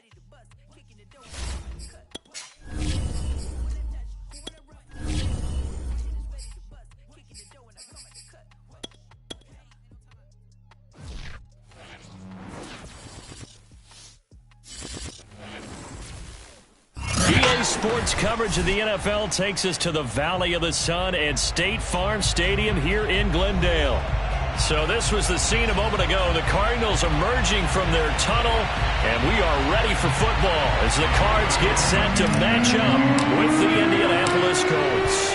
EA Sports coverage of the NFL takes us to the Valley of the Sun at State Farm Stadium here in Glendale. So this was the scene a moment ago. The Cardinals emerging from their tunnel, and we are ready for football as the Cards get set to match up with the Indianapolis Colts.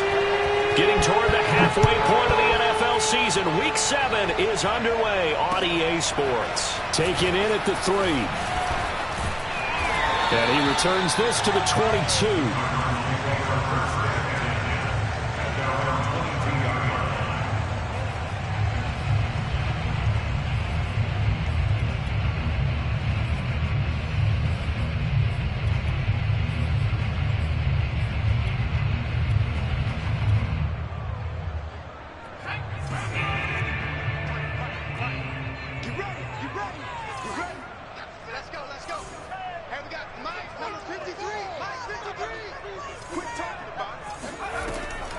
Getting toward the halfway point of the NFL season, Week 7 is underway on EA Sports. Taken in at the 3. And he returns this to the 22.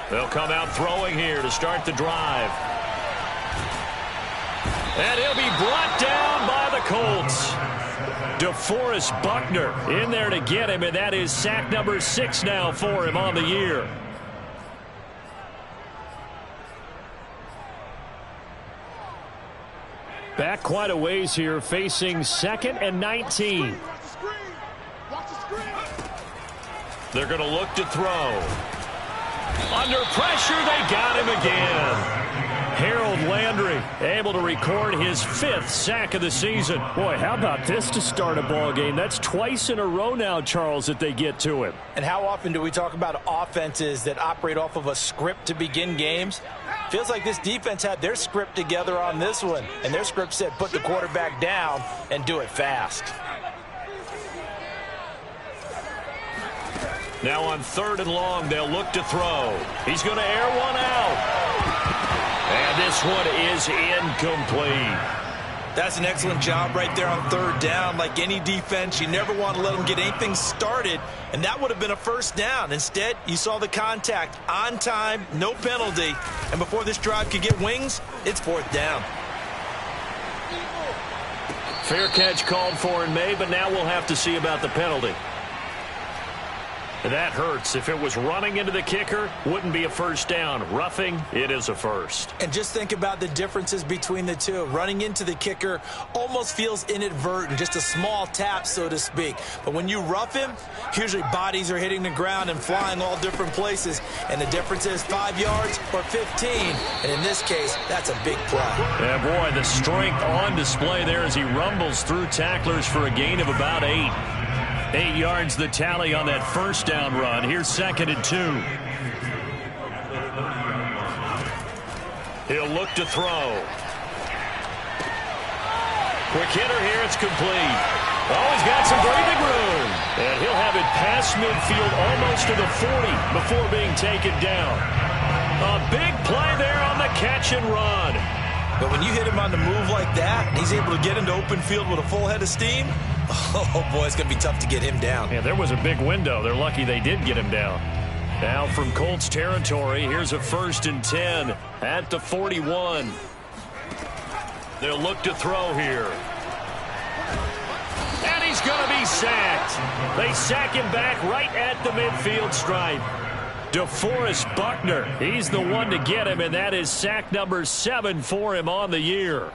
They'll come out throwing here to start the drive. And he'll be brought down by the Colts. DeForest Buckner in there to get him, and that is sack number 6 now for him on the year. Back quite a ways here, facing 2nd and 19. They're going to look to throw. Under pressure, they got him again. Harold Landry able to record his 5th sack of the season. Boy, how about this to start a ball game? That's twice in a row now, Charles, that they get to him. And how often do we talk about offenses that operate off of a script to begin games? Feels like this defense had their script together on this one, and their script said put the quarterback down and do it fast. Now on 3rd and long, they'll look to throw. He's going to air one out. And this one is incomplete. That's an excellent job right there on 3rd down. Like any defense, you never want to let them get anything started, and that would have been a 1st down. Instead, you saw the contact on time, no penalty, and before this drive could get wings, it's 4th down. Fair catch called for and made, but now we'll have to see about the penalty. That hurts. If it was running into the kicker, wouldn't be a 1st down. Roughing, it is a 1st. And just think about the differences between the two. Running into the kicker almost feels inadvertent, just a small tap, so to speak. But when you rough him, usually bodies are hitting the ground and flying all different places. And the difference is 5 yards or 15. And in this case, that's a big play. Yeah, boy, the strength on display there as he rumbles through tacklers for a gain of about 8. 8 yards the tally on that 1st down run. Here's 2nd and 2. He'll look to throw. Quick hitter here. It's complete. Oh, he's got some breathing room. And he'll have it past midfield almost to the 40 before being taken down. A big play there on the catch and run. But when you hit him on the move like that, and he's able to get into open field with a full head of steam, oh, boy, it's going to be tough to get him down. Yeah, there was a big window. They're lucky they did get him down. Now from Colts territory, here's a 1st and 10 at the 41. They'll look to throw here. And he's going to be sacked. They sack him back right at the midfield stripe. DeForest Buckner, he's the one to get him, and that is sack number 7 for him on the year.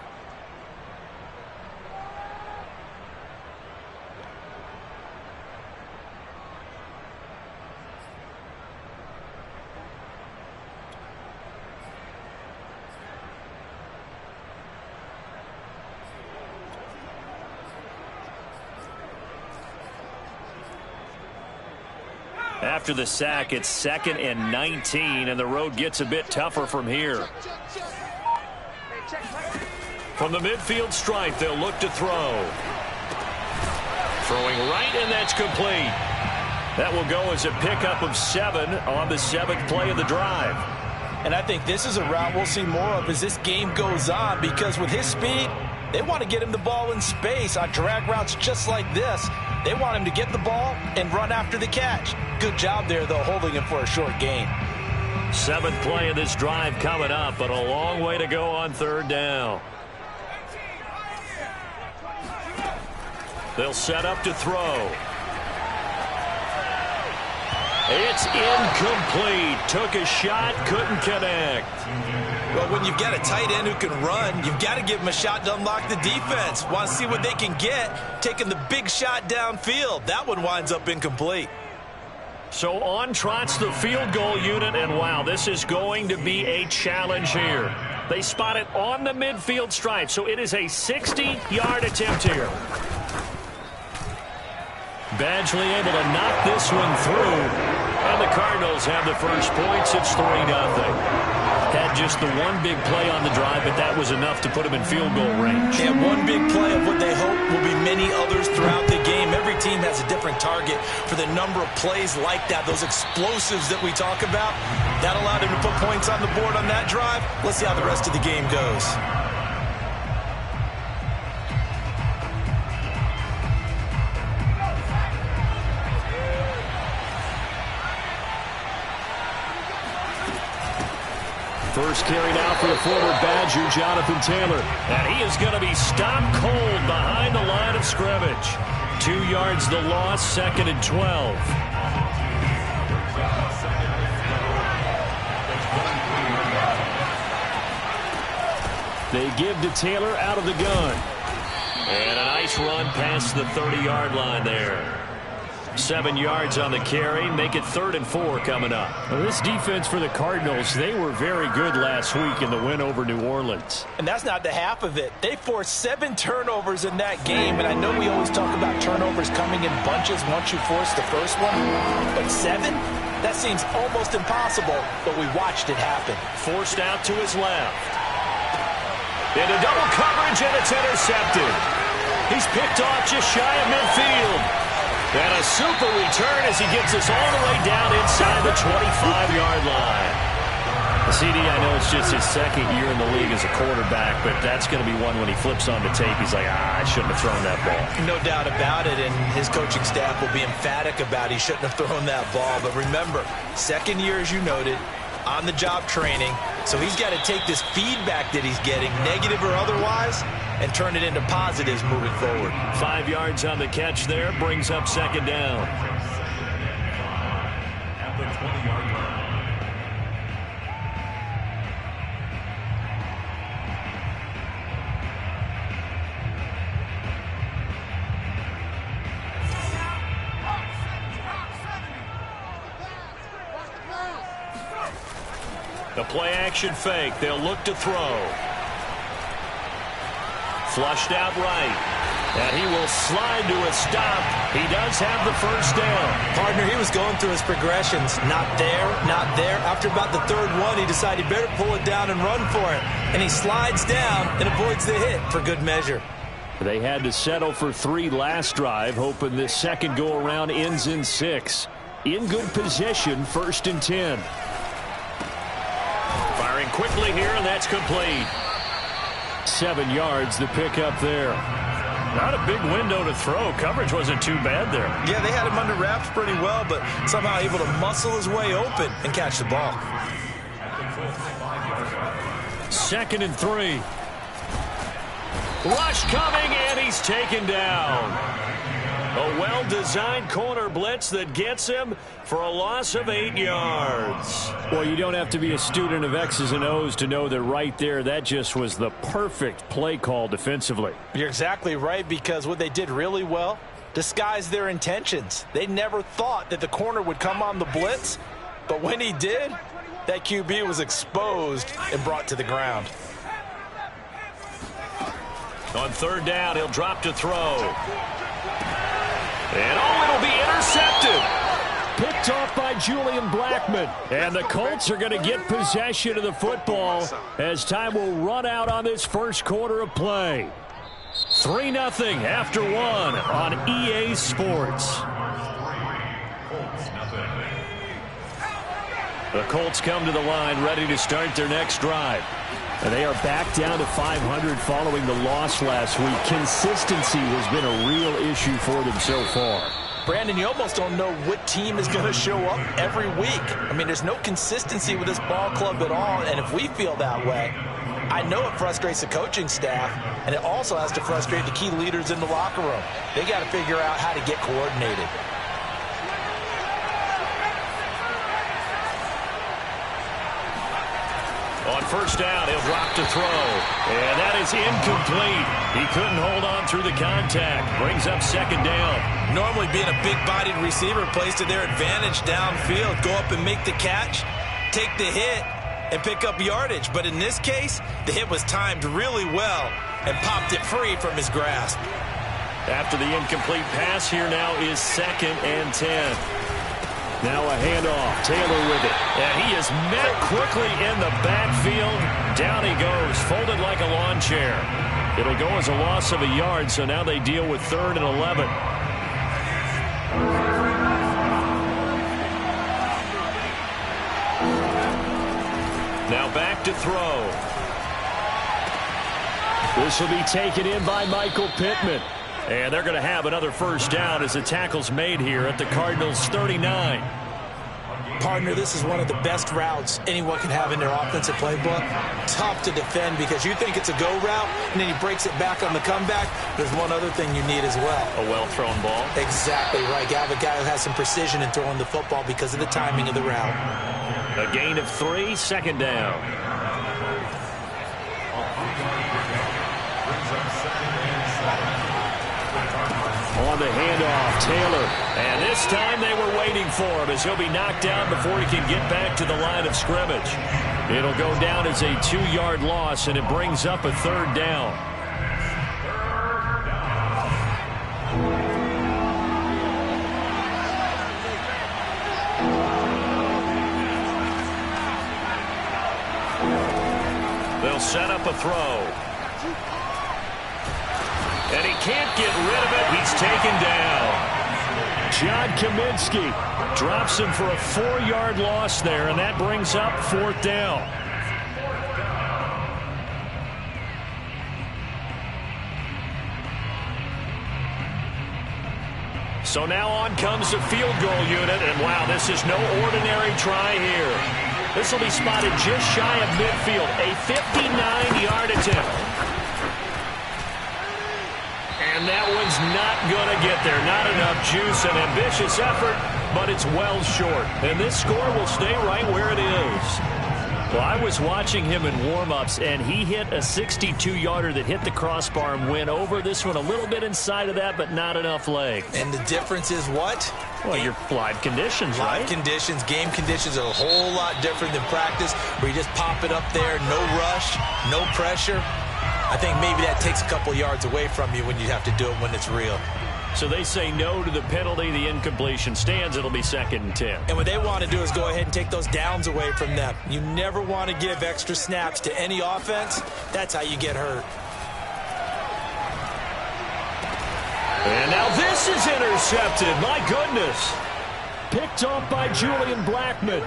After the sack, it's 2nd and 19, and the road gets a bit tougher from here. From the midfield stripe, they'll look to throw. Throwing right, and that's complete. That will go as a pickup of 7 on the 7th play of the drive. And I think this is a route we'll see more of as this game goes on, because with his speed, They want to get him the ball in space on drag routes just like this. They want him to get the ball and run after the catch. Good job there, though, holding him for a short gain. 7th play of this drive coming up, but a long way to go on 3rd down. They'll set up to throw. It's incomplete. Took a shot, couldn't connect. Well, when you've got a tight end who can run, you've got to give him a shot to unlock the defense. Want to see what they can get, taking the big shot downfield. That one winds up incomplete. So on trots the field goal unit, and wow, this is going to be a challenge here. They spot it on the midfield stripe, so it is a 60-yard attempt here. Badgley able to knock this one through, and the Cardinals have the first points. It's 3-0. Had just the one big play on the drive, but that was enough to put them in field goal range. And one big play of what they hope will be many others throughout the game. Every team has a different target for the number of plays like that, those explosives that we talk about. That allowed him to put points on the board on that drive. Let's see how the rest of the game goes. First carry now for the former Badger, Jonathan Taylor. And he is going to be stopped cold behind the line of scrimmage. 2 yards the loss, 2nd and 12. They give to Taylor out of the gun. And a nice run past the 30-yard line there. 7 yards on the carry, make it 3rd and 4 coming up. Well, this defense for the Cardinals, they were very good last week in the win over New Orleans. And that's not the half of it. They forced 7 turnovers in that game, and I know we always talk about turnovers coming in bunches once you force the first one, but 7? That seems almost impossible, but we watched it happen. Forced out to his left. Into double coverage, and it's intercepted. He's picked off just shy of midfield. And a super return as he gets us all the way down inside the 25-yard line. CD, I know it's just his 2nd year in the league as a quarterback, but that's going to be one when he flips on the tape. He's like, I shouldn't have thrown that ball. No doubt about it, and his coaching staff will be emphatic about he shouldn't have thrown that ball. But remember, 2nd year, as you noted, on-the-job training. So he's got to take this feedback that he's getting, negative or otherwise, and turn it into positives moving forward. 5 yards on the catch there, brings up 2nd down. At the 20-yard line. The play-action fake. They'll look to throw. Flushed out right. And he will slide to a stop. He does have the first down. Partner, he was going through his progressions. Not there, not there. After about the 3rd one, he decided he better pull it down and run for it. And he slides down and avoids the hit for good measure. They had to settle for 3 last drive, hoping this second go-around ends in 6. In good position, 1st and 10. Firing quickly here, and that's complete. 7 yards, the pickup there. Not a big window to throw. Coverage wasn't too bad there. Yeah, they had him under wraps pretty well, but somehow able to muscle his way open and catch the ball. 2nd and 3. Rush coming, and he's taken down. A well-designed corner blitz that gets him for a loss of 8 yards. Well, you don't have to be a student of X's and O's to know that right there, that just was the perfect play call defensively. You're exactly right, because what they did really well, disguised their intentions. They never thought that the corner would come on the blitz, but when he did, that QB was exposed and brought to the ground. On 3rd down, he'll drop to throw. And it'll be intercepted. Picked off by Julian Blackmon. And the Colts are going to get possession of the football as time will run out on this first quarter of play. 3-0 after 1 on EA Sports. The Colts come to the line ready to start their next drive. And they are back down to 500 following the loss last week. Consistency has been a real issue for them so far. Brandon, you almost don't know what team is going to show up every week. I mean, there's no consistency with this ball club at all, and if we feel that way, I know it frustrates the coaching staff, and it also has to frustrate the key leaders in the locker room. They got to figure out how to get coordinated. On first down, he'll drop to throw. And that is incomplete. He couldn't hold on through the contact. Brings up second down. Normally being a big-bodied receiver plays to their advantage downfield. Go up and make the catch, take the hit, and pick up yardage. But in this case, the hit was timed really well and popped it free from his grasp. After the incomplete pass, here now is 2nd and 10. Now a handoff. Taylor with it. And he is met quickly in the backfield. Down he goes, folded like a lawn chair. It'll go as a loss of a yard, so now they deal with 3rd and 11. Now back to throw. This will be taken in by Michael Pittman. And they're going to have another first down as the tackle's made here at the Cardinals' 39. Partner, this is one of the best routes anyone can have in their offensive playbook. Tough to defend because you think it's a go route, and then he breaks it back on the comeback. There's one other thing you need as well. A well-thrown ball? Exactly right. You have a guy who has some precision in throwing the football because of the timing of the route. A gain of 3, 2nd down. On the handoff, Taylor. And this time they were waiting for him as he'll be knocked down before he can get back to the line of scrimmage. It'll go down as a 2-yard loss, and it brings up a 3rd down. They'll set up a throw. And he can't get rid of it. He's taken down. John Kaminsky drops him for a 4-yard loss there, and that brings up 4th down. So now on comes the field goal unit, and wow, this is no ordinary try here. This will be spotted just shy of midfield, a 59-yard attempt. And that one's not going to get there. Not enough juice, an ambitious effort, but it's well short. And this score will stay right where it is. Well, I was watching him in warm-ups, and he hit a 62-yarder that hit the crossbar and went over. This one a little bit inside of that, but not enough leg. And the difference is what? Well, your live conditions, right? Live conditions, game conditions are a whole lot different than practice, where you just pop it up there, no rush, no pressure. I think maybe that takes a couple yards away from you when you have to do it when it's real. So they say no to the penalty. The incompletion stands. It'll be 2nd and 10. And what they want to do is go ahead and take those downs away from them. You never want to give extra snaps to any offense. That's how you get hurt. And now this is intercepted. My goodness. Picked off by Julian Blackmon.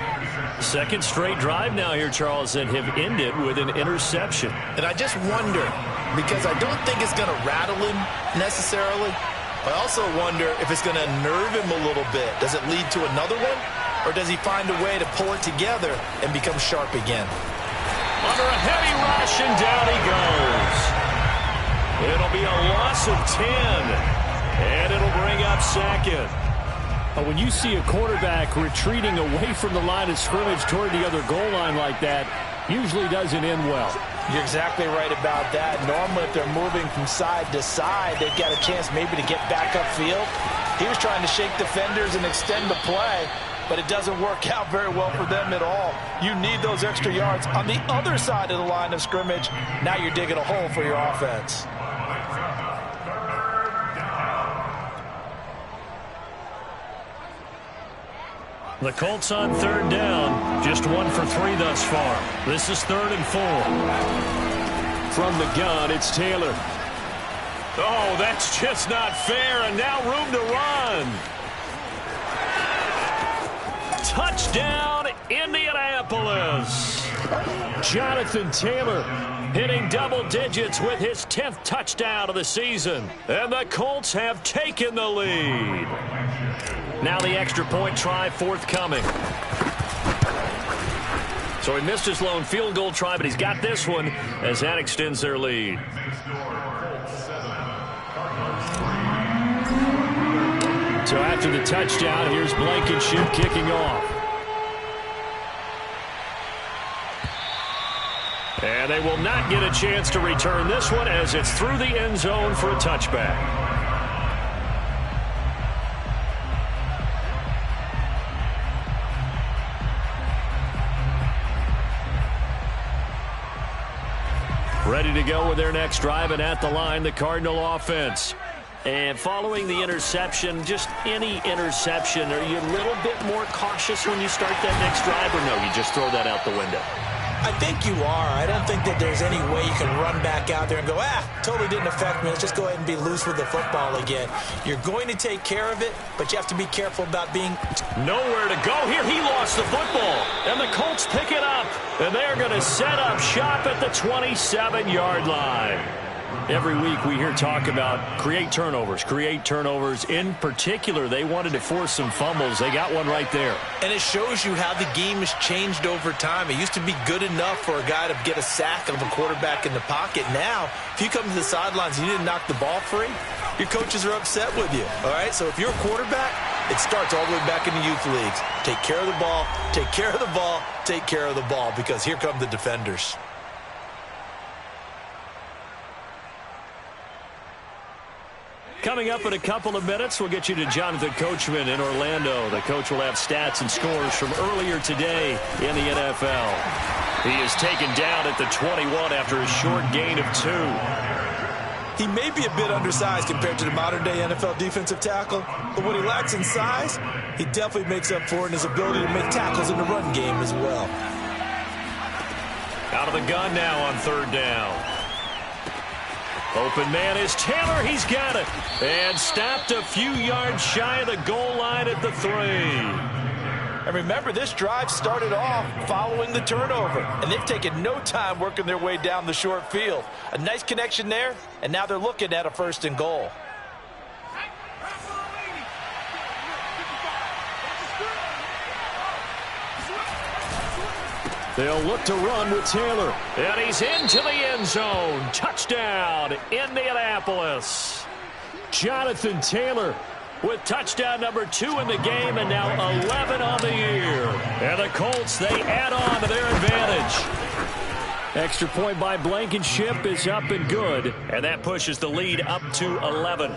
2nd straight drive now here, Charles, that have ended with an interception. And I just wonder, because I don't think it's going to rattle him necessarily. I also wonder if it's going to nerve him a little bit. Does it lead to another one? Or does he find a way to pull it together and become sharp again? Under a heavy rush, and down he goes. It'll be a loss of 10. And it'll bring up 2nd. When you see a quarterback retreating away from the line of scrimmage toward the other goal line like that, usually doesn't end well. You're exactly right about that. Normally, if they're moving from side to side, they've got a chance maybe to get back upfield. He was trying to shake defenders and extend the play, but it doesn't work out very well for them at all. You need those extra yards on the other side of the line of scrimmage. Now you're digging a hole for your offense. The Colts on 3rd down. Just 1 for 3 thus far. This is 3rd and 4. From the gun, it's Taylor. Oh, that's just not fair. And now room to run. Touchdown, Indianapolis. Jonathan Taylor hitting double digits with his 10th touchdown of the season. And the Colts have taken the lead. Now the extra point try forthcoming. So he missed his lone field goal try, but he's got this one as that extends their lead. So after the touchdown, here's Blankenship kicking off. And they will not get a chance to return this one as it's through the end zone for a touchback. Ready to go with their next drive, and at the line, the Cardinal offense. And following the interception, just any interception, are you a little bit more cautious when you start that next drive, or no, you just throw that out the window? I think you are. I don't think that there's any way you can run back out there and go, totally didn't affect me. Let's just go ahead and be loose with the football again. You're going to take care of it, but you have to be careful about being... Nowhere to go here. He lost the football. And the Colts pick it up. And they're going to set up shop at the 27-yard line. Every week we hear talk about create turnovers. In particular, they wanted to force some fumbles. They got one right there. And it shows you how the game has changed over time. It used to be good enough for a guy to get a sack of a quarterback in the pocket. Now, if you come to the sidelines and you didn't knock the ball free, your coaches are upset with you. All right? So if you're a quarterback, it starts all the way back in the youth leagues. Take care of the ball, take care of the ball, take care of the ball, because here come the defenders. Coming up in a couple of minutes, we'll get you to Jonathan Coachman in Orlando. The coach will have stats and scores from earlier today in the NFL. He is taken down at the 21 after a short gain of 2. He may be a bit undersized compared to the modern-day NFL defensive tackle, but what he lacks in size, he definitely makes up for in his ability to make tackles in the run game as well. Out of the gun now on third down. Open man is Taylor. He's got it. And stopped a few yards shy of the goal line at the 3. And remember, this drive started off following the turnover. And they've taken no time working their way down the short field. A nice connection there, and now they're looking at a 1st and goal. They'll look to run with Taylor. And he's into the end zone. Touchdown, Indianapolis. Jonathan Taylor with touchdown number 2 in the game, and now 11 on the year. And the Colts, they add on to their advantage. Extra point by Blankenship is up and good. And that pushes the lead up to 11.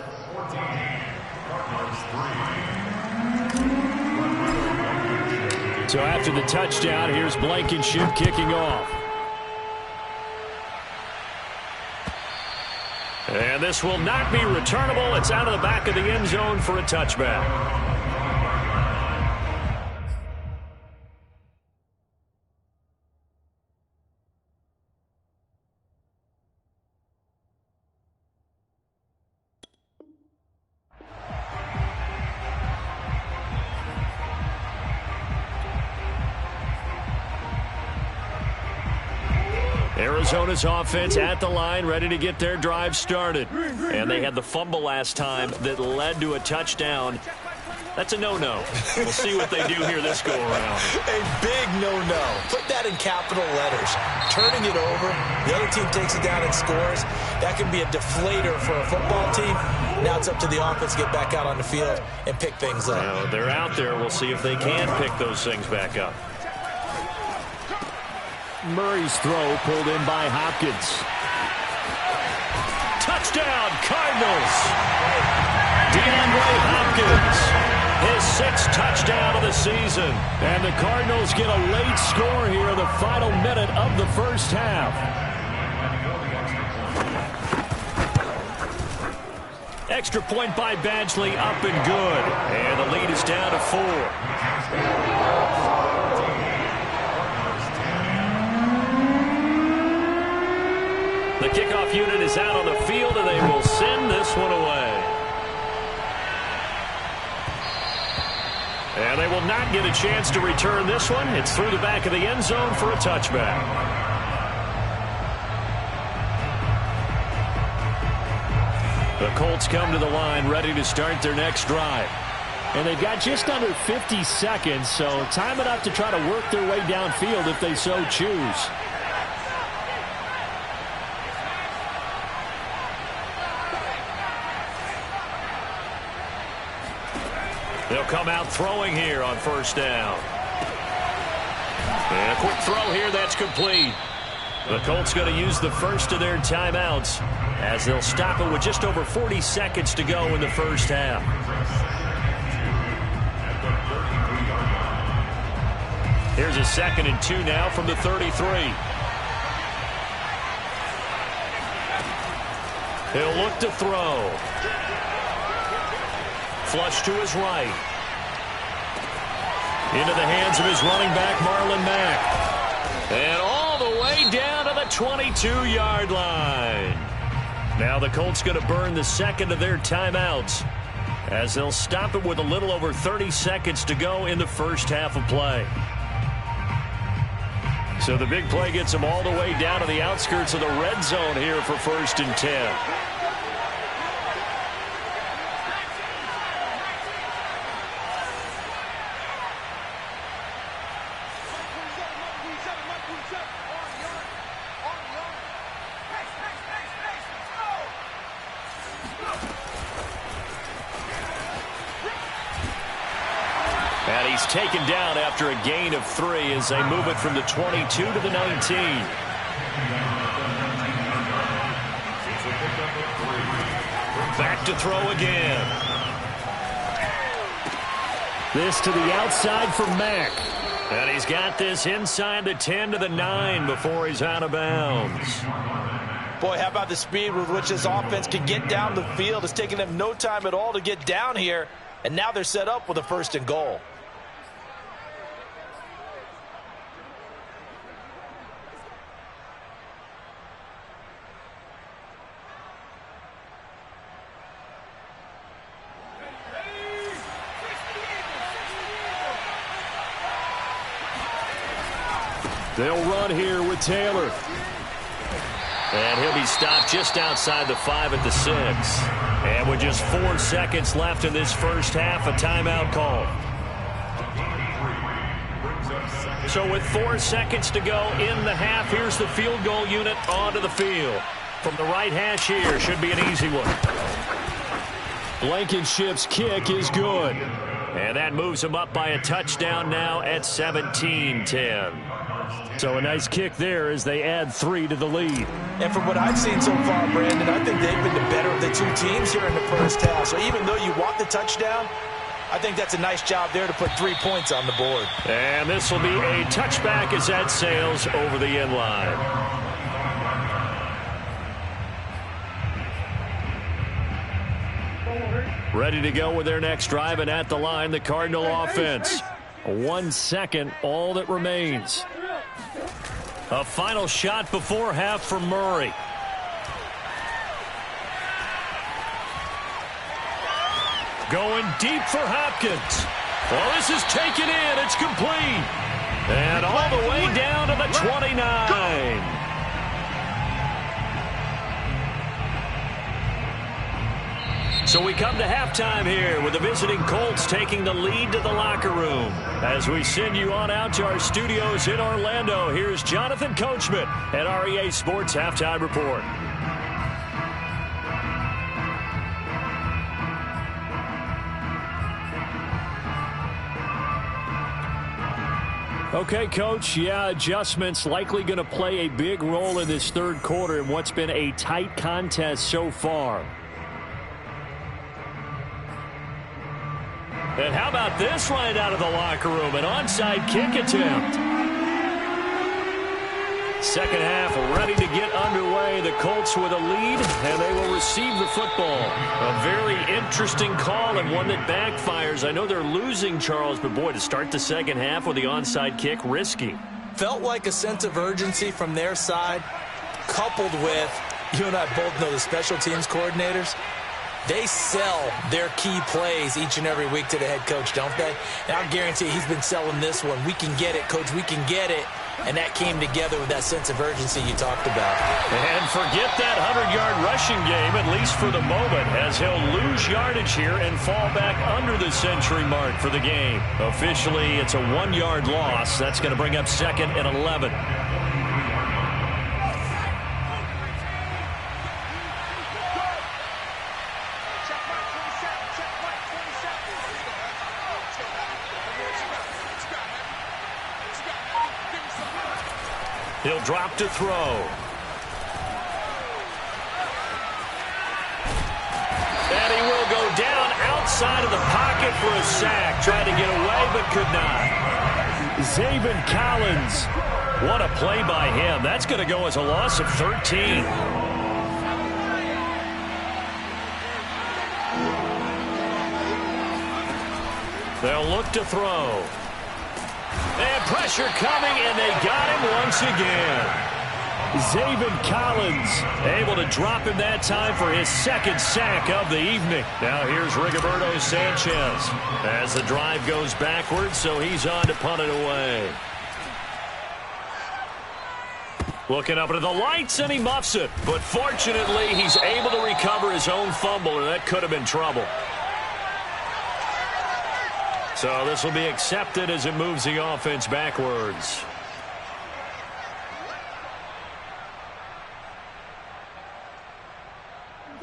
So after the touchdown, here's Blankenship kicking off. And this will not be returnable. It's out of the back of the end zone for a touchback. Arizona's offense at the line, ready to get their drive started. And they had the fumble last time that led to a touchdown. That's a no-no. We'll see what they do here this go-around. A big no-no. Put that in capital letters. Turning it over, the other team takes it down and scores. That can be a deflator for a football team. Now it's up to the offense to get back out on the field and pick things up. Well, they're out there. We'll see if they can pick those things back up. Murray's throw pulled in by Hopkins. Touchdown, Cardinals! DeAndre Hopkins, his 6th touchdown of the season. And the Cardinals get a late score here in the final minute of the first half. Extra point by Badgley, up and good. And the lead is down to 4. The kickoff unit is out on the field, and they will send this one away. And they will not get a chance to return this one. It's through the back of the end zone for a touchback. The Colts come to the line ready to start their next drive. And they've got just under 50 seconds, so time enough to try to work their way downfield if they so choose. They'll come out throwing here on first down. And a quick throw here that's complete. The Colts going to use the first of their timeouts as they'll stop it with just over 40 seconds to go in the first half. Here's a 2nd and 2 now from the 33. He'll look to throw. Flush to his right. Into the hands of his running back, Marlon Mack. And all the way down to the 22-yard line. Now the Colts going to burn the second of their timeouts as they'll stop it with a little over 30 seconds to go in the first half of play. So the big play gets them all the way down to the outskirts of the red zone here for 1st and 10. And he's taken down after a gain of 3 as they move it from the 22 to the 19. Back to throw again. This to the outside for Mack. And he's got this inside the 10 to the 9 before he's out of bounds. Boy, how about the speed with which this offense can get down the field? It's taking them no time at all to get down here. And now they're set up with a 1st and goal. They'll run here with Taylor. And he'll be stopped just outside the 5 at the 6. And with just 4 seconds left in this first half, a timeout call. So with 4 seconds to go in the half, here's the field goal unit onto the field. From the right hash here, should be an easy one. Blankenship's kick is good. And that moves him up by a touchdown now at 17-10. So a nice kick there as they add 3 to the lead. And from what I've seen so far, Brandon, I think they've been the better of the two teams here in the first half. So even though you want the touchdown, I think that's a nice job there to put 3 points on the board. And this will be a touchback as that sails over the end line. Ready to go with their next drive, and at the line, the Cardinal offense. 1 second, all that remains. A final shot before half for Murray. Going deep for Hopkins. Well, this is taken in. It's complete. And all the way down to the 29. So we come to halftime here with the visiting Colts taking the lead to the locker room. As we send you on out to our studios in Orlando, here's Jonathan Coachman at REA Sports Halftime Report. Okay, Coach, yeah, adjustments likely going to play a big role in this third quarter in what's been a tight contest so far. And how about this right out of the locker room? An onside kick attempt. Second half ready to get underway. The Colts with a lead, and they will receive the football. A very interesting call and one that backfires. I know they're losing, Charles, but boy, to start the second half with the onside kick, risky. Felt like a sense of urgency from their side, coupled with, you and I both know the special teams coordinators. They sell their key plays each and every week to the head coach, don't they? And I guarantee he's been selling this one. We can get it, coach. We can get it. And that came together with that sense of urgency you talked about. And forget that 100-yard rushing game, at least for the moment, as he'll lose yardage here and fall back under the century mark for the game. Officially, it's a 1-yard loss. That's going to bring up 2nd and 11. He'll drop to throw. And he will go down outside of the pocket for a sack. Tried to get away, but could not. Zaven Collins. What a play by him. That's going to go as a loss of 13. They'll look to throw. And pressure coming, and they got him once again. Zaven Collins able to drop him that time for his 2nd sack of the evening. Now here's Rigoberto Sanchez as the drive goes backwards, so he's on to punt it away. Looking up into the lights, and he muffs it. But fortunately, he's able to recover his own fumble, and that could have been trouble. So this will be accepted as it moves the offense backwards.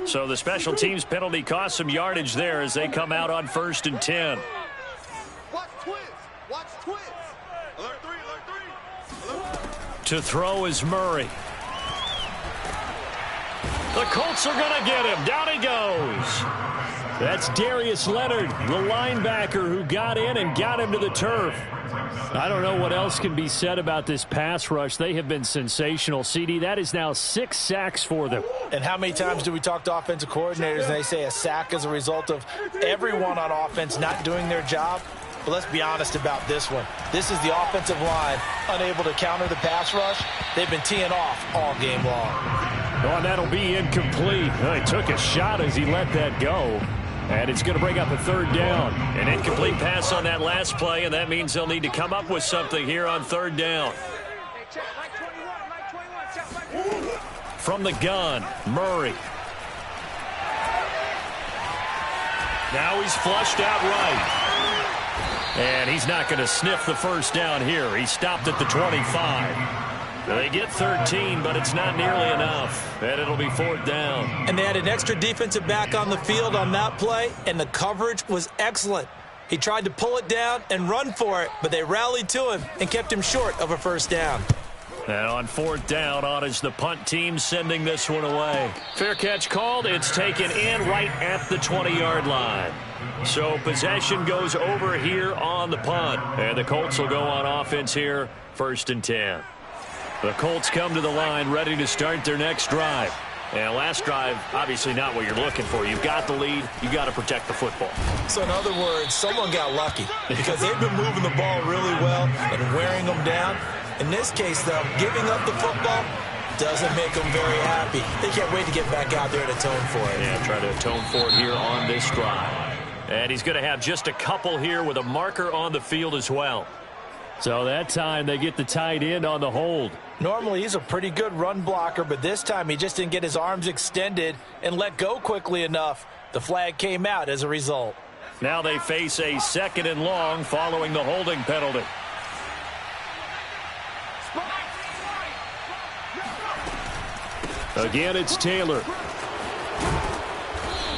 So the special teams penalty cost some yardage there as they come out on 1st and 10. Watch twins. Watch twins. Alert 3, alert 3. To throw is Murray. The Colts are going to get him. Down he goes. That's Darius Leonard, the linebacker who got in and got him to the turf. I don't know what else can be said about this pass rush. They have been sensational. CD, that is now 6 sacks for them. And how many times do we talk to offensive coordinators and they say a sack is a result of everyone on offense not doing their job? But let's be honest about this one. This is the offensive line unable to counter the pass rush. They've been teeing off all game long. Oh, and that'll be incomplete. He took a shot as he let that go. And it's going to bring up a 3rd down. An incomplete pass on that last play, and that means they'll need to come up with something here on 3rd down. From the gun, Murray. Now he's flushed out right. And he's not going to sniff the 1st down here. He stopped at the 25. They get 13, but it's not nearly enough, and it'll be 4th down. And they had an extra defensive back on the field on that play, and the coverage was excellent. He tried to pull it down and run for it, but they rallied to him and kept him short of a 1st down. And on 4th down, on is the punt team sending this one away. Fair catch called. It's taken in right at the 20-yard line. So possession goes over here on the punt, and the Colts will go on offense here, 1st and 10. The Colts come to the line ready to start their next drive. And last drive, obviously not what you're looking for. You've got the lead. You've got to protect the football. So in other words, someone got lucky because they've been moving the ball really well and wearing them down. In this case, though, giving up the football doesn't make them very happy. They can't wait to get back out there and atone for it. Yeah, try to atone for it here on this drive. And he's going to have just a couple here with a marker on the field as well. So that time they get the tight end on the hold. Normally he's a pretty good run blocker, but this time he just didn't get his arms extended and let go quickly enough. The flag came out as a result. Now they face a 2nd and long following the holding penalty. Again, it's Taylor.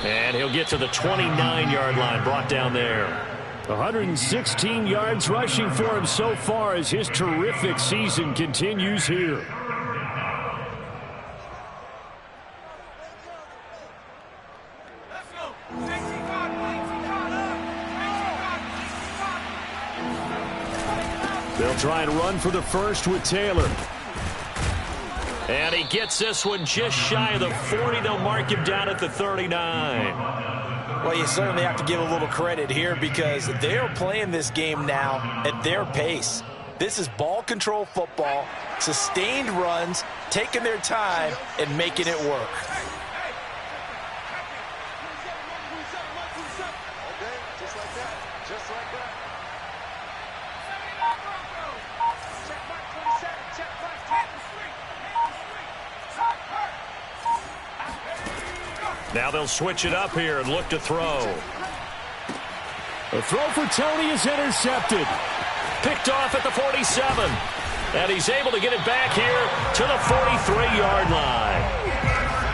And he'll get to the 29-yard line, brought down there. 116 yards rushing for him so far as his terrific season continues here. They'll try and run for the 1st with Taylor. And he gets this one just shy of the 40. They'll mark him down at the 39. Well, you certainly have to give a little credit here because they are playing this game now at their pace. This is ball control football, sustained runs, taking their time and making it work. Just like that. Check mark 27. Check mark 10. Now they'll switch it up here and look to throw. The throw for Tony is intercepted. Picked off at the 47. And he's able to get it back here to the 43-yard line.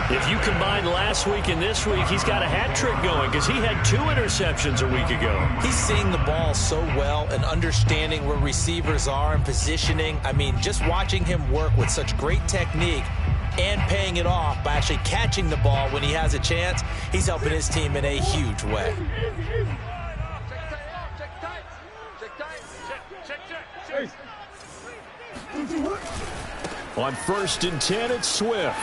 If you combine last week and this week, he's got a hat trick going because he had 2 interceptions a week ago. He's seeing the ball so well and understanding where receivers are and positioning. I mean, just watching him work with such great technique and paying it off by actually catching the ball when he has a chance, he's helping his team in a huge way. On 1st and 10, it's Swift.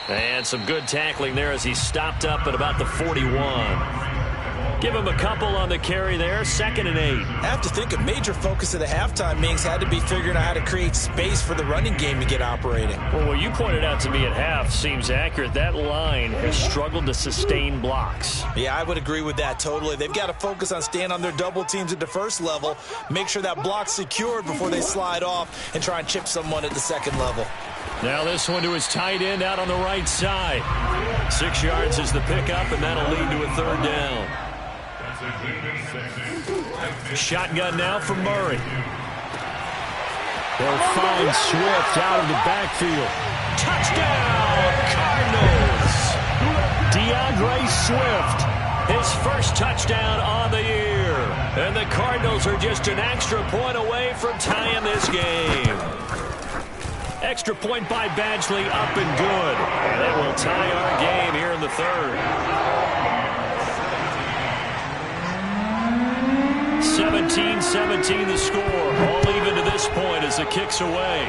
And some good tackling there as he stopped up at about the 41. Give him a couple on the carry there. 2nd and 8. I have to think a major focus of the halftime meetings had to be figuring out how to create space for the running game to get operating. Well, what you pointed out to me at half seems accurate. That line has struggled to sustain blocks. Yeah, I would agree with that totally. They've got to focus on staying on their double teams at the first level, make sure that block's secured before they slide off and try and chip someone at the second level. Now this one to his tight end out on the right side. 6 yards is the pickup, and that'll lead to a 3rd down. Shotgun now for Murray. They'll find Swift out of the backfield. Touchdown, Cardinals! DeAndre Swift. His first touchdown on the year. And the Cardinals are just an extra point away from tying this game. Extra point by Badgley, up and good. And that will tie our game here in the 3rd. 17-17 the score. All even to this point as the kick's away.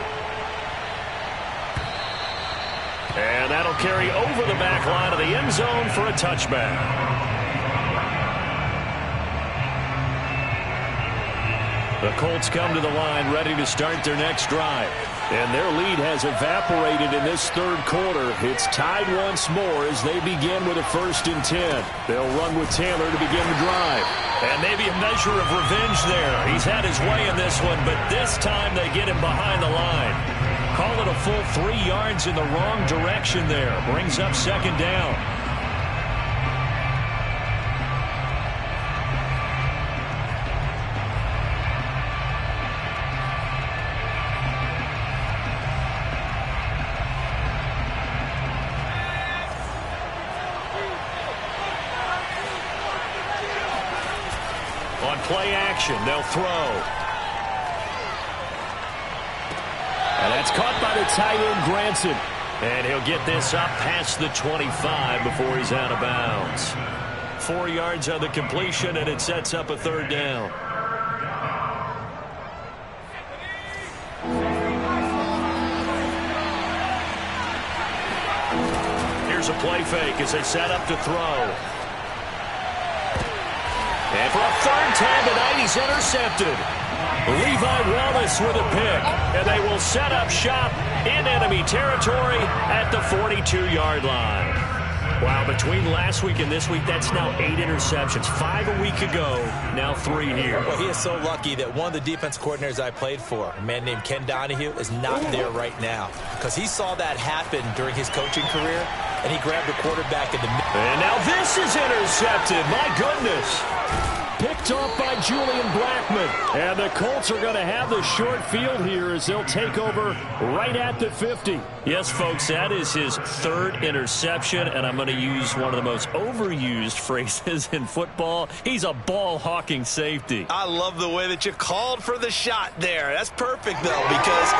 And that'll carry over the back line of the end zone for a touchback. The Colts come to the line ready to start their next drive. And their lead has evaporated in this 3rd quarter. It's tied once more as they begin with a 1st and 10. They'll run with Taylor to begin the drive. And maybe a measure of revenge there. He's had his way in this one, but this time they get him behind the line. Call it a full 3 yards in the wrong direction there. Brings up 2nd down. Play action, they'll throw. And that's caught by the tight end, Granson. And he'll get this up past the 25 before he's out of bounds. 4 yards on the completion, and it sets up a 3rd down. Here's a play fake as they set up to throw. And for a 3rd time tonight, he's intercepted. Levi Wallace with a pick. And they will set up shop in enemy territory at the 42-yard line. Wow, between last week and this week, that's now 8 interceptions. 5 a week ago, now 3 here. Well, he is so lucky that one of the defense coordinators I played for, a man named Ken Donahue, is not there right now. Because he saw that happen during his coaching career, and he grabbed the quarterback in the middle. And now this is intercepted. My goodness. Picked off by Julian Blackmon. And the Colts are going to have the short field here as they'll take over right at the 50. Yes, folks, that is his 3rd interception, and I'm going to use one of the most overused phrases in football. He's a ball-hawking safety. I love the way that you called for the shot there. That's perfect, though, because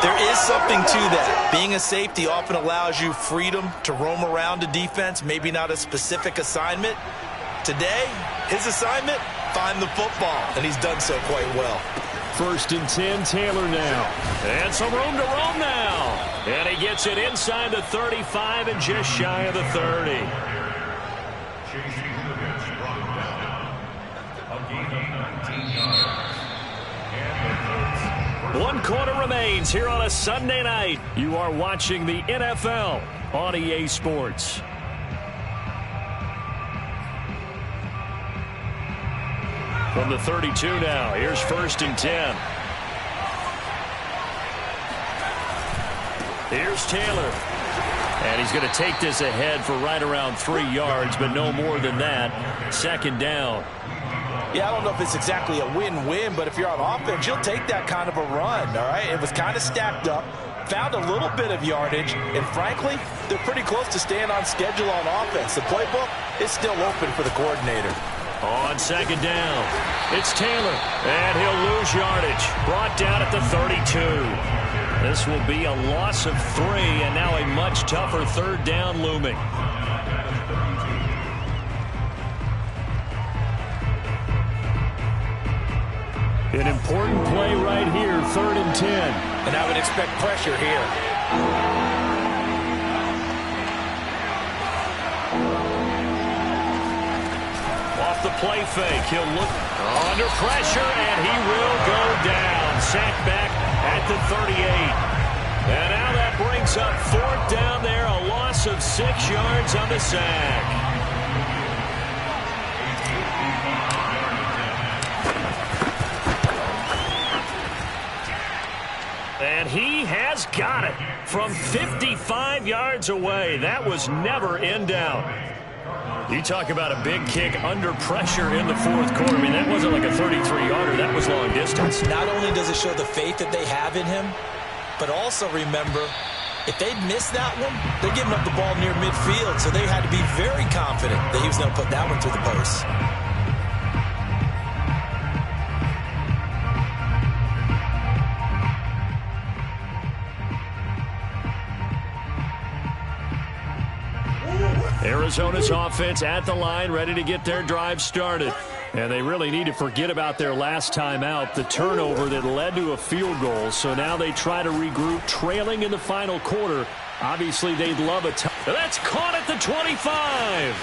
there is something to that. Being a safety often allows you freedom to roam around a defense, maybe not a specific assignment. Today, his assignment, find the football, and he's done so quite well. 1st and 10, Taylor now. And some room to roam now. And he gets it inside the 35 and just shy of the 30. One quarter remains here on a Sunday night. You are watching the NFL on EA Sports. From the 32 now, here's 1st and 10. Here's Taylor. And he's going to take this ahead for right around 3 yards, but no more than that. 2nd down. Yeah, I don't know if it's exactly a win-win, but if you're on offense, you'll take that kind of a run, all right? It was kind of stacked up, found a little bit of yardage, and frankly, they're pretty close to staying on schedule on offense. The playbook is still open for the coordinator. On 2nd down, it's Taylor, and he'll lose yardage. Brought down at the 32. This will be a loss of 3, and now a much tougher 3rd down looming. An important play right here, 3rd and 10. And I would expect pressure here. Off the play fake, he'll look under pressure, and he will go down. Sacked back at the 38. And now that brings up 4th down there, a loss of 6 yards on the sack. And he has got it from 55 yards away. That was never in doubt. You talk about a big kick under pressure in the 4th quarter. I mean, that wasn't like a 33-yarder. That was long distance. Not only does it show the faith that they have in him, but also remember, if they'd missed that one, they're giving up the ball near midfield, so they had to be very confident that he was going to put that one through the post. Arizona's offense at the line, ready to get their drive started. And they really need to forget about their last time out, the turnover that led to a field goal. So now they try to regroup, trailing in the final quarter. Obviously, they'd love a touchdown. That's caught at the 25.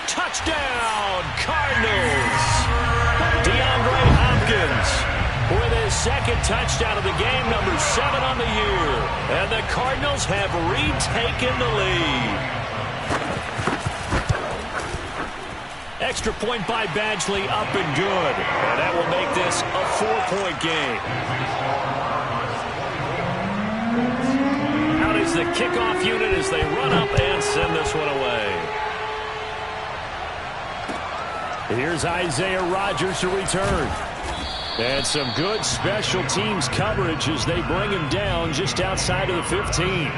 Touchdown, Cardinals. DeAndre Hopkins with his 2nd touchdown of the game, number 7 on the year. And the Cardinals have retaken the lead. Extra point by Badgley, up and good. And that will make this a 4-point game. Out is the kickoff unit as they run up and send this one away. Here's Isaiah Rodgers to return. And some good special teams coverage as they bring him down just outside of the 15.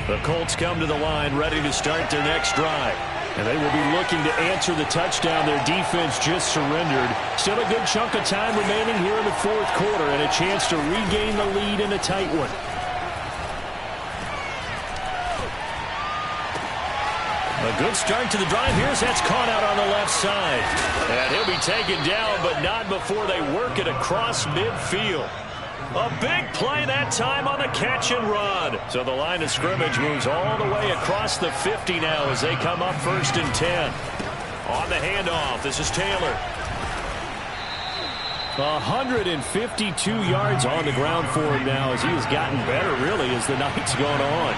The Colts come to the line ready to start their next drive. And they will be looking to answer the touchdown their defense just surrendered. Still a good chunk of time remaining here in the 4th quarter and a chance to regain the lead in a tight one. A good start to the drive. Here's that's caught out on the left side. And he'll be taken down, but not before they work it across midfield. A big play that time on the catch and run. So the line of scrimmage moves all the way across the 50 now as they come up 1st and 10. On the handoff, this is Taylor. 152 yards on the ground for him now as he has gotten better, really, as the night's gone on.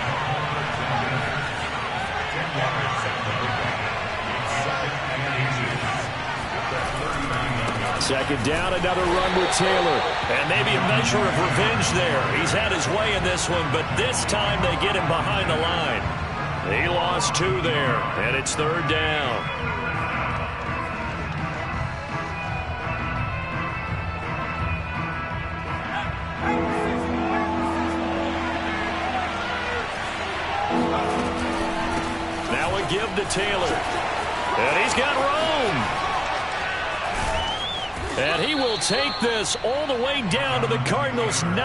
Second down, another run with Taylor. And maybe a measure of revenge there. He's had his way in this one, but this time they get him behind the line. He lost 2 there, and it's 3rd down. Now a give to Taylor. And he's got room. And he will take this all the way down to the Cardinals' 9.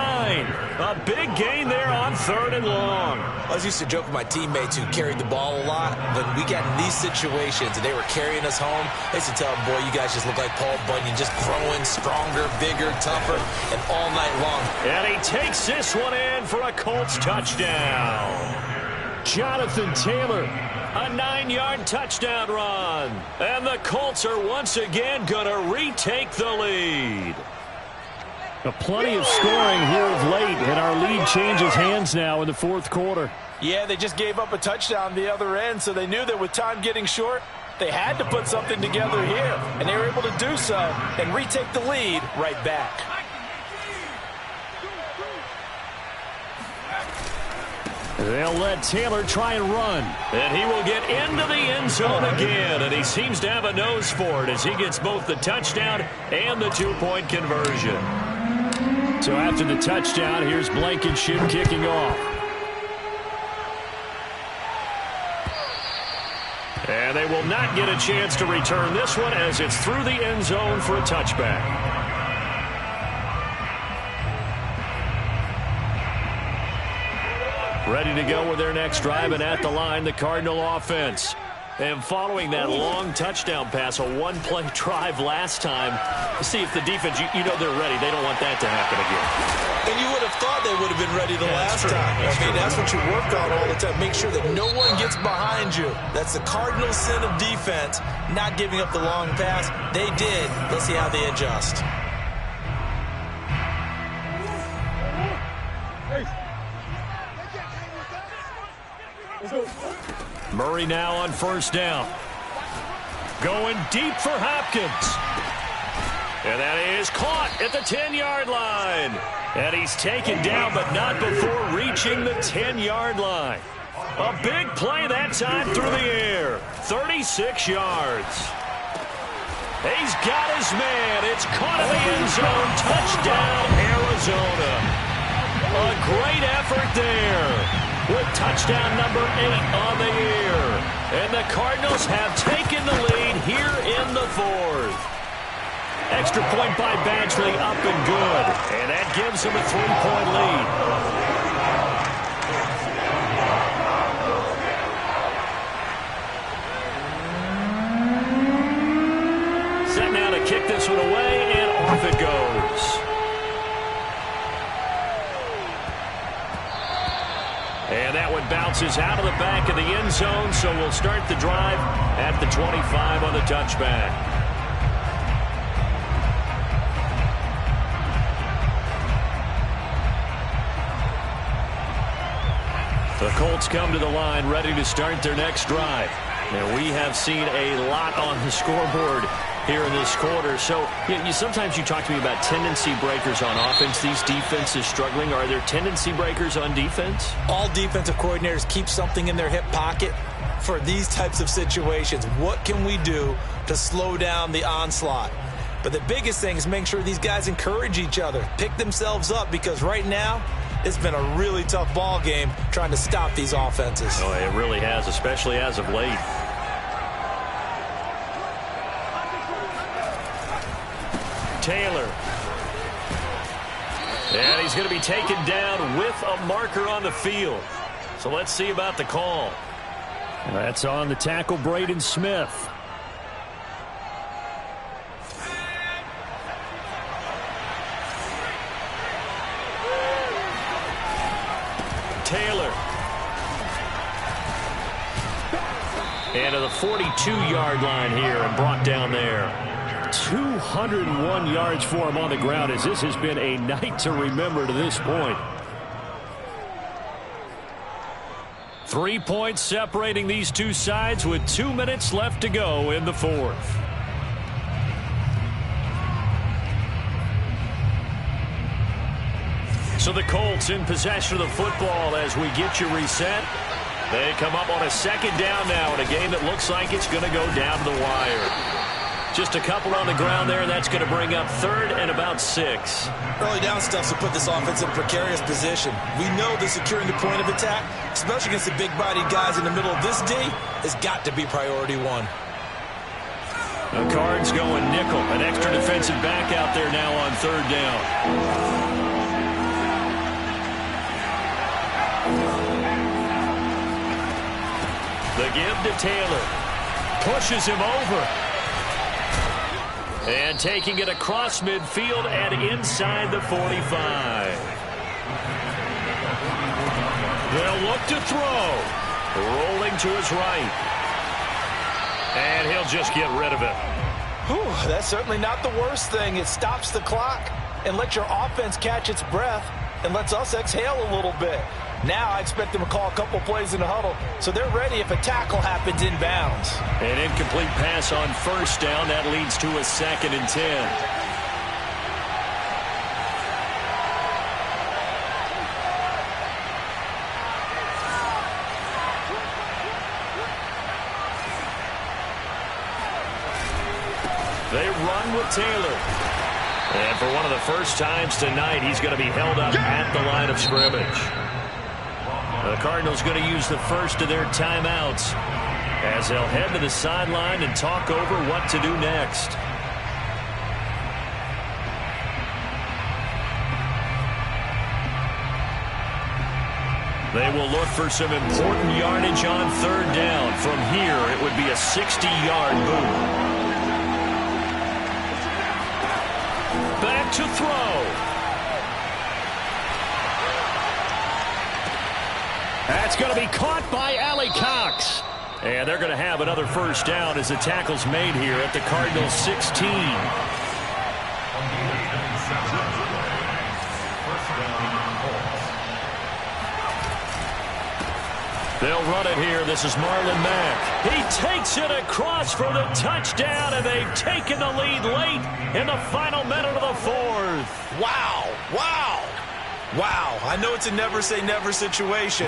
A big gain there on 3rd and long. I was used to joke with my teammates who carried the ball a lot. When we got in these situations and they were carrying us home, I used to tell them, boy, you guys just look like Paul Bunyan, just growing stronger, bigger, tougher, and all night long. And he takes this one in for a Colts touchdown. Jonathan Taylor, a 9-yard touchdown run. And the Colts are once again going to retake the lead. Plenty of scoring here of late, and our lead changes hands now in the fourth quarter. Yeah, they just gave up a touchdown the other end, so they knew that with time getting short, they had to put something together here, and they were able to do so and retake the lead right back. They'll let Taylor try and run. And he will get into the end zone again, and he seems to have a nose for it as he gets both the touchdown and the two-point conversion. So after the touchdown, here's Blankenship kicking off. And they will not get a chance to return this one as it's through the end zone for a touchback. Ready to go with their next drive, and at the line, the Cardinal offense. And following that long touchdown pass, a one-play drive last time, see if the defense, you know they're ready. They don't want that to happen again. And you would have thought they would have been ready the last time. That's what you work on all the time. Make sure that no one gets behind you. That's the cardinal sin of defense, not giving up the long pass. They did. Let's see how they adjust. Murray now on first down. Going deep for Hopkins. And that is caught at the 10-yard line. And he's taken down, but not before reaching the 10-yard line. A big play that time through the air. 36 yards. He's got his man. It's caught in the end zone. Touchdown, Arizona. A great effort there, with touchdown number 8 on the year. And the Cardinals have taken the lead here in the fourth. Extra point by Badgley, up and good. And that gives them a 3-point lead. Set now to kick this one away, and off it goes. And that one bounces out of the back of the end zone, so we'll start the drive at the 25 on the touchback. The Colts come to the line ready to start their next drive. And we have seen a lot on the scoreboard here in this quarter. So sometimes you talk to me about tendency breakers on offense. These defenses struggling. Are there tendency breakers on defense? All defensive coordinators keep something in their hip pocket for these types of situations. What can we do to slow down the onslaught? But the biggest thing is make sure these guys encourage each other, pick themselves up, because right now it's been a really tough ball game trying to stop these offenses. Oh, it really has, especially as of late. Taylor. And he's going to be taken down with a marker on the field. So let's see about the call. That's on the tackle, Braden Smith. Taylor. And to the 42-yard line here and brought down there. 201 yards for him on the ground, as this has been a night to remember to this point. 3 points separating these two sides with 2 minutes left to go in the fourth. So the Colts in possession of the football as we get you reset. They come up on a second down now in a game that looks like it's going to go down to the wire. Just a couple on the ground there, and that's going to bring up third and about 6. Early down stuff to put this offense in a precarious position. We know that securing the point of attack, especially against the big-bodied guys in the middle of this D, has got to be priority one. The Cards going nickel. An extra defensive back out there now on third down. The give to Taylor. Pushes him over. And taking it across midfield and inside the 45. They'll look to throw. Rolling to his right. And he'll just get rid of it. Whew, that's certainly not the worst thing. It stops the clock. and let your offense catch its breath and lets us exhale a little bit. Now I expect them to call a couple plays in the huddle, so they're ready if a tackle happens inbounds. An incomplete pass on first down. That leads to a 2nd and 10. They run with Taylor. And for one of the first times tonight, he's going to be held up at the line of scrimmage. The Cardinals going to use the first of their timeouts as they'll head to the sideline and talk over what to do next. They will look for some important yardage on 3rd down. From here, it would be a 60-yard move. Back to throw. That's going to be caught by Ali Cox. And they're going to have another first down as the tackle's made here at the Cardinals 16. They'll run it here. This is Marlon Mack. He takes it across for the touchdown, and they've taken the lead late in the final minute of the 4th. Wow, wow, wow. I know it's a never-say-never situation,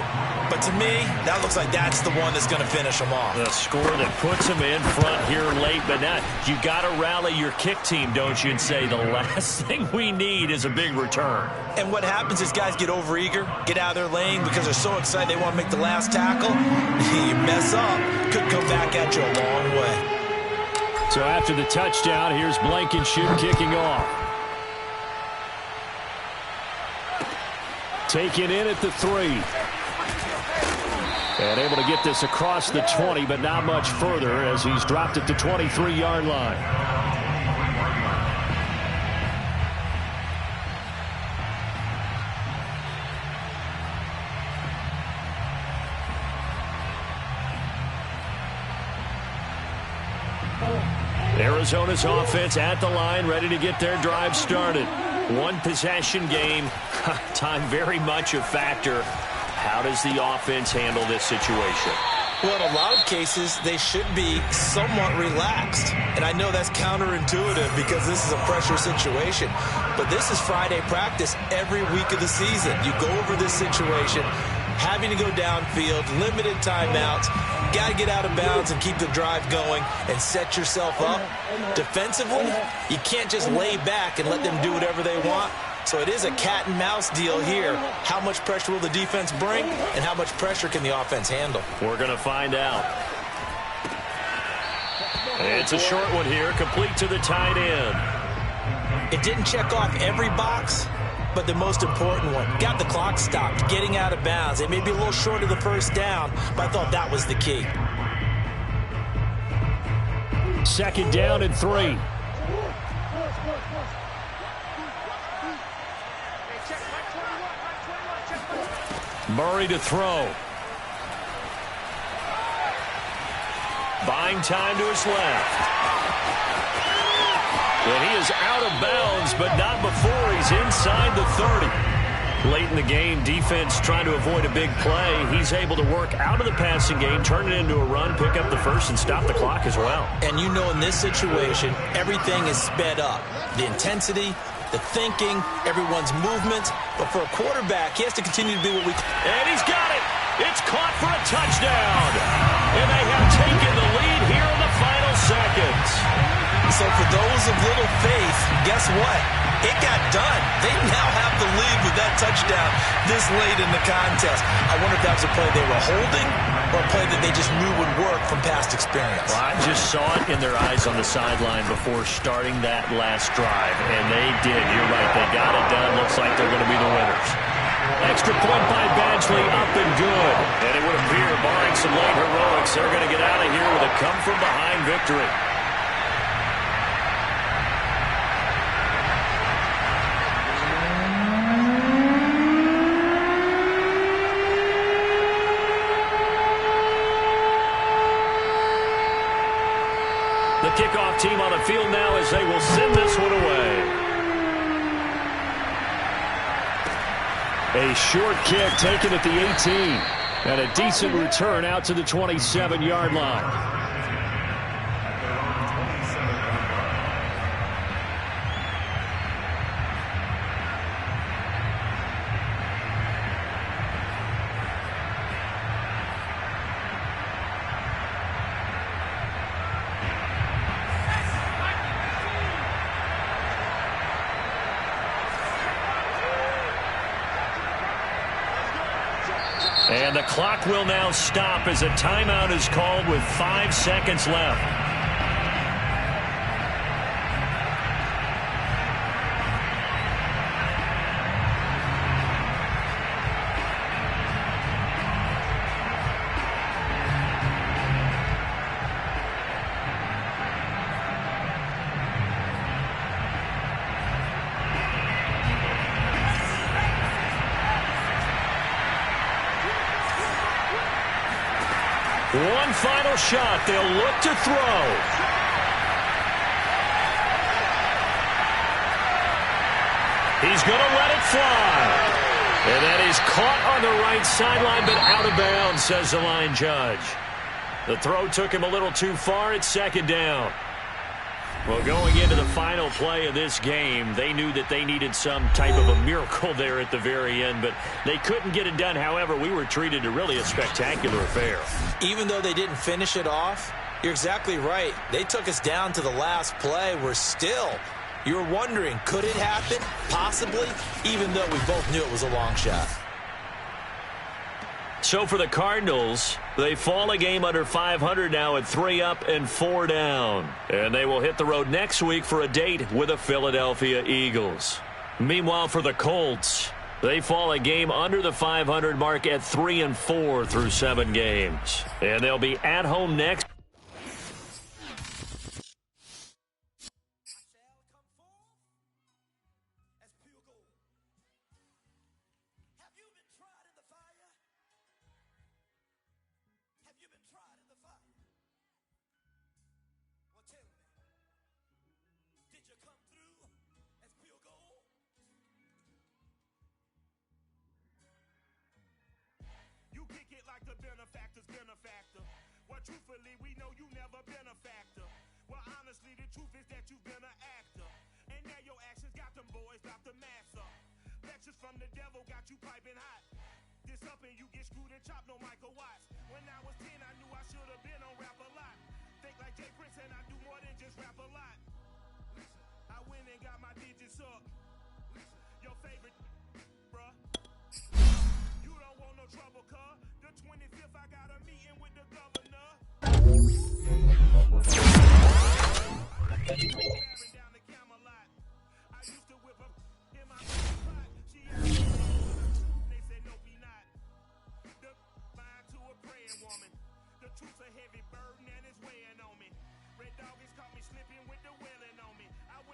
but to me, that looks like that's the one that's going to finish them off. The score that puts them in front here late, but now you got to rally your kick team, don't you, and say the last thing we need is a big return. And what happens is guys get overeager, get out of their lane because they're so excited they want to make the last tackle. You mess up, could come back at you a long way. So after the touchdown, here's Blankenship kicking off. Taken in at the 3. And able to get this across the 20, but not much further as he's dropped at the 23-yard line. Arizona's offense at the line, ready to get their drive started. One possession game. Time very much a factor. How does the offense handle this situation? Well, in a lot of cases, they should be somewhat relaxed. And I know that's counterintuitive because this is a pressure situation. But this is Friday practice every week of the season. You go over this situation, having to go downfield, limited timeouts, got to get out of bounds and keep the drive going and set yourself up. Defensively, you can't just lay back and let them do whatever they want. So it is a cat and mouse deal here. How much pressure will the defense bring and how much pressure can the offense handle? We're going to find out. It's a short one here, complete to the tight end. It didn't check off every box, but the most important one. Got the clock stopped, getting out of bounds. It may be a little short of the first down, but I thought that was the key. 2nd down and 3. Murray to throw. Buying time to his left. And he is out of bounds, but not before he's inside the 30. Late in the game, defense trying to avoid a big play. He's able to work out of the passing game, turn it into a run, pick up the first, and stop the clock as well. And you know in this situation, everything is sped up. The intensity, the thinking, everyone's movement. But for a quarterback, he has to continue to be what we... And he's got it! It's caught for a touchdown! And they have taken the lead here in the final seconds. So for those of little faith, guess what? It got done. They now have the lead with that touchdown this late in the contest. I wonder if that was a play they were holding or a play that they just knew would work from past experience. Well, I just saw it in their eyes on the sideline before starting that last drive, and they did. You're right. They got it done. Looks like they're going to be the winners. Extra point by Badgley, up and good. And it would appear, barring some late heroics, they're going to get out of here with a come-from-behind victory. The kickoff team on the field now as they will send this one away. A short kick taken at the 18. And a decent return out to the 27-yard line. And the clock will now stop as a timeout is called with 5 seconds left. One final shot. They'll look to throw. He's going to let it fly. And that is caught on the right sideline, but out of bounds, says the line judge. The throw took him a little too far. It's second down. Well, going into the final play of this game, they knew that they needed some type of a miracle there at the very end, but they couldn't get it done. However, we were treated to really a spectacular affair. Even though they didn't finish it off, you're exactly right. They took us down to the last play. We're still, you're wondering, could it happen? Possibly, even though we both knew it was a long shot. So for the Cardinals, they fall a game under 500 now at 3 up and 4 down. And they will hit the road next week for a date with the Philadelphia Eagles. Meanwhile, for the Colts, they fall a game under the 500 mark at 3 and 4 through 7 games. And they'll be at home next. Benefactor. Well, truthfully, we know you never been a factor. Well, honestly, the truth is that you've been an actor. And now your actions got them boys about to mass up. Lectures from the devil got you piping hot. This up and you get screwed and chopped, no Michael Watts. When I was 10, I knew I should have been on rap a lot. Think like Jay Prince and I do more than just rap a lot. Listen, I went and got my digits up. Listen, your favorite, bruh. You don't want no trouble, cuz. The 25th, I got a meeting with the governor. Down the Camelot. I used to whip up in my pot. She they said no, be not. The mind to a praying woman. The truth's a heavy burden and it's weighing on me. Red Dog is